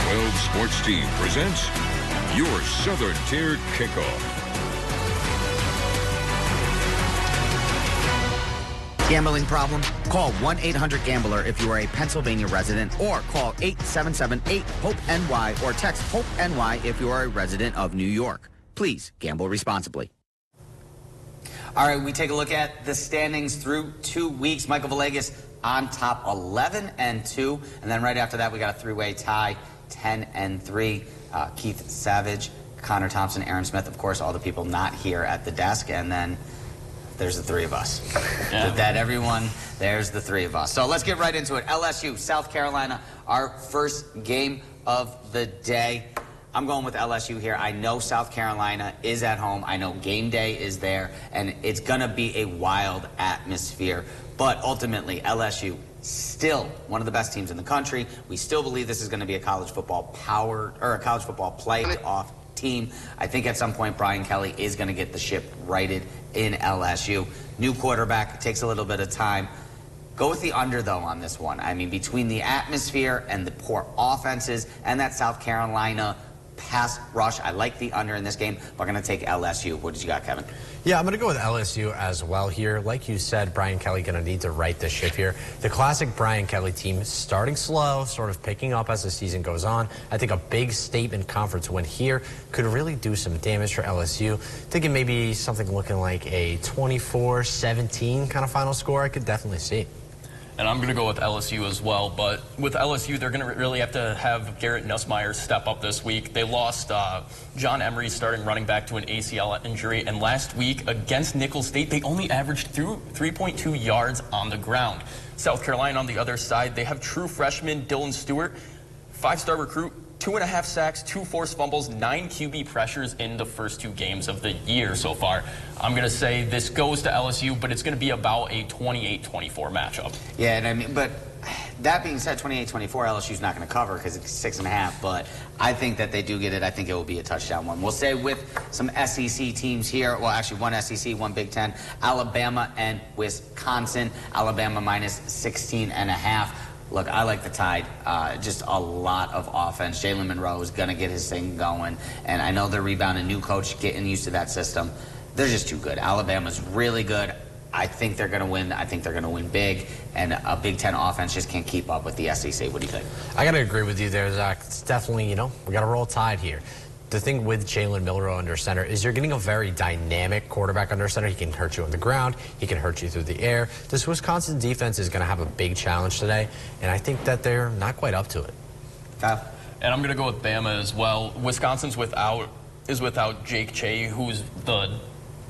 12 Sports Team presents your Southern Tier Kickoff. Gambling problem? Call 1-800-GAMBLER if you are a Pennsylvania resident, or call 877-8-HOPE-NY or text HOPE-NY if you are a resident of New York. Please gamble responsibly. All right, we take a look at the standings through 2 weeks. Michael Villegas on top 11-2, and then right after that we got a three-way tie, 10-3. Keith Savage, Connor Thompson, Aaron Smith, of course, all the people not here at the desk, and then there's the three of us. Yeah. That everyone, there's the three of us. So let's get right into it. LSU, South Carolina, our first game of the day. I'm going with LSU here. I know South Carolina is at home. I know game day is there, and it's going to be a wild atmosphere. But ultimately, LSU, still one of the best teams in the country. We still believe this is going to be a college football playoff team. I think at some point Brian Kelly is going to get the ship righted in LSU. New quarterback, takes a little bit of time. Go with the under, though, on this one. I mean, between the atmosphere and the poor offenses and that South Carolina pass rush, I like the under in this game. We're going to take LSU. What did you got, Kevin? Yeah, I'm going to go with LSU as well here. Like you said, Brian Kelly going to need to right the ship here. The classic Brian Kelly team starting slow, sort of picking up as the season goes on. I think a big statement conference win here could really do some damage for LSU. Thinking maybe something looking like a 24-17 kind of final score, I could definitely see. And I'm going to go with LSU as well. But with LSU, they're going to really have to have Garrett Nussmeier step up this week. They lost John Emery, starting running back, to an ACL injury. And last week against Nicholls State, they only averaged 3.2 yards on the ground. South Carolina on the other side, they have true freshman Dylan Stewart, 5-star recruit, 2.5 sacks, 2 forced fumbles, 9 QB pressures in the first 2 games of the year so far. I'm going to say this goes to LSU, but it's going to be about a 28-24 matchup. Yeah, and I mean, but that being said, 28-24, LSU's not going to cover because it's 6.5, but I think that they do get it. I think it will be a touchdown one. We'll stay with some SEC teams here. Well, actually, one SEC, one Big Ten, Alabama and Wisconsin. Alabama minus 16.5. Look, I like the Tide. Just a lot of offense. Jalen Monroe is going to get his thing going. And I know they're rebounding. New coach, getting used to that system. They're just too good. Alabama's really good. I think they're going to win. I think they're going to win big. And a Big Ten offense just can't keep up with the SEC. What do you think? I got to agree with you there, Zach. It's definitely, we got to roll Tide here. The thing with Jalen Monroe under center is you're getting a very dynamic quarterback under center. He can hurt you on the ground. He can hurt you through the air. This Wisconsin defense is going to have a big challenge today, and I think that they're not quite up to it. Kyle? And I'm going to go with Bama as well. Wisconsin's without Jake Che, who's the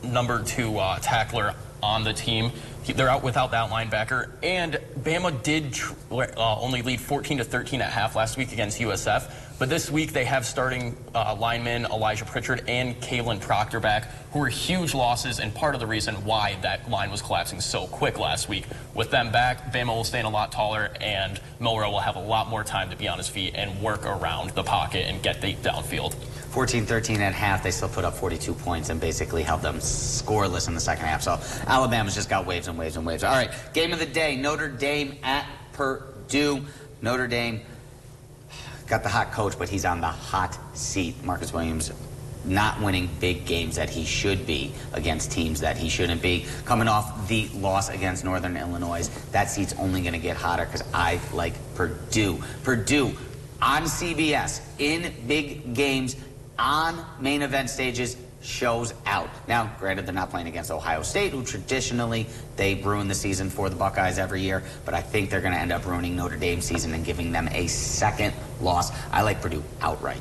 number 2 tackler on the team. They're out without that linebacker, and Bama did only lead 14-13 at half last week against USF. But this week they have starting linemen Elijah Pritchard and Kalen Proctor back, who are huge losses and part of the reason why that line was collapsing so quick last week. With them back, Bama will stand a lot taller, and Milroe will have a lot more time to be on his feet and work around the pocket and get the downfield. 14-13 at half, they still put up 42 points and basically held them scoreless in the second half. So Alabama's just got waves and waves and waves. All right, game of the day, Notre Dame at Purdue. Notre Dame got the hot coach, but he's on the hot seat. Marcus Williams not winning big games that he should be against teams that he shouldn't be. Coming off the loss against Northern Illinois, that seat's only going to get hotter because I like Purdue. Purdue on CBS in big games, on main event stages, shows out. Now, granted, they're not playing against Ohio State, who traditionally they ruin the season for the Buckeyes every year, but I think they're going to end up ruining Notre Dame's season and giving them a second loss. I like Purdue outright.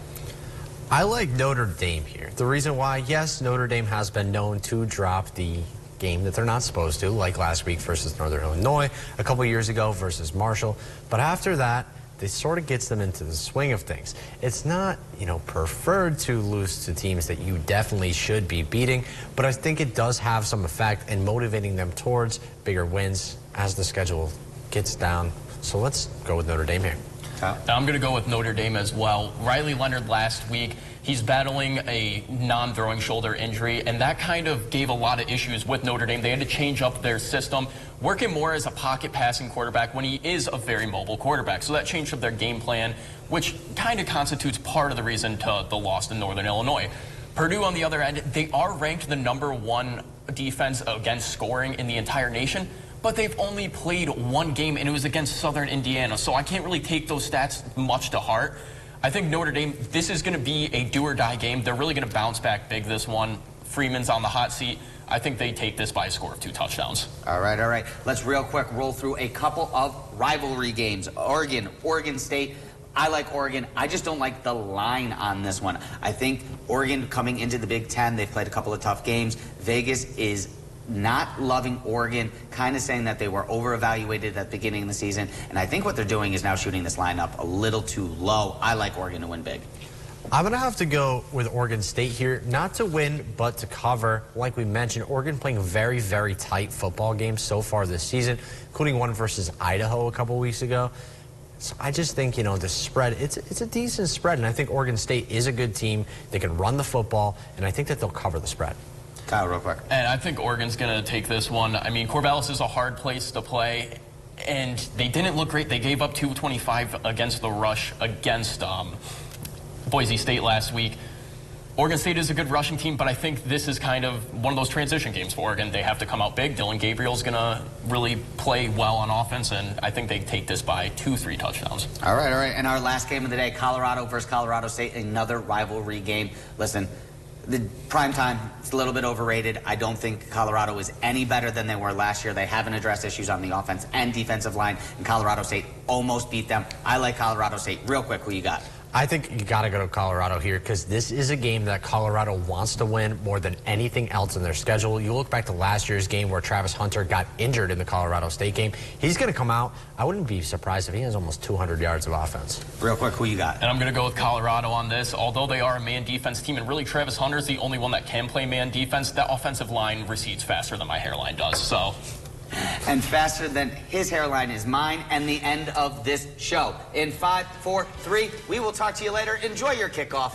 I like Notre Dame here. The reason why, yes, Notre Dame has been known to drop the game that they're not supposed to, like last week versus Northern Illinois, a couple years ago versus Marshall, but after that, this sort of gets them into the swing of things. It's not, preferred to lose to teams that you definitely should be beating, but I think it does have some effect in motivating them towards bigger wins as the schedule gets down. So let's go with Notre Dame here. I'm going to go with Notre Dame as well. Riley Leonard last week, he's battling a non-throwing shoulder injury, and that kind of gave a lot of issues with Notre Dame. They had to change up their system, working more as a pocket passing quarterback when he is a very mobile quarterback. So that changed up their game plan. which kind of constitutes part of the reason to the loss to Northern Illinois. Purdue, on the other end, they are ranked the #1 defense against scoring in the entire nation, but they've only played one game, and it was against Southern Indiana, so I can't really take those stats much to heart. I think Notre Dame, this is going to be a do-or-die game. They're really going to bounce back big this one. Freeman's on the hot seat. I think they take this by a score of 2 touchdowns. All right, all right. Let's real quick roll through a couple of rivalry games. Oregon State. I like Oregon. I just don't like the line on this one. I think Oregon coming into the Big Ten, they've played a couple of tough games. Vegas is not loving Oregon, kind of saying that they were over-evaluated at the beginning of the season. And I think what they're doing is now shooting this line up a little too low. I like Oregon to win big. I'm going to have to go with Oregon State here, not to win, but to cover. Like we mentioned, Oregon playing very, very tight football games so far this season, including one versus Idaho a couple weeks ago. So I just think, you know, the spread, it's a decent spread, and I think Oregon State is a good team. They can run the football, and I think that they'll cover the spread. Kyle, real quick. And I think Oregon's going to take this one. I mean, Corvallis is a hard place to play, and they didn't look great. They gave up 225 against the rush against Boise State last week. Oregon State is a good rushing team, but I think this is kind of one of those transition games for Oregon. They have to come out big. Dylan Gabriel's going to really play well on offense, and I think they take this by 2-3 touchdowns. All right, all right. And our last game of the day, Colorado versus Colorado State, another rivalry game. Listen, the prime time, it's a little bit overrated. I don't think Colorado is any better than they were last year. They haven't addressed issues on the offense and defensive line, and Colorado State almost beat them. I like Colorado State. Real quick, who you got? I think you got to go to Colorado here because this is a game that Colorado wants to win more than anything else in their schedule. You look back to last year's game where Travis Hunter got injured in the Colorado State game. He's going to come out. I wouldn't be surprised if he has almost 200 yards of offense. Real quick, who you got? And I'm going to go with Colorado on this. Although they are a man defense team, and really Travis Hunter's the only one that can play man defense, that offensive line recedes faster than my hairline does. So. And faster than his hairline is mine, and the end of this show. In 5, 4, 3, we will talk to you later. Enjoy your kickoff.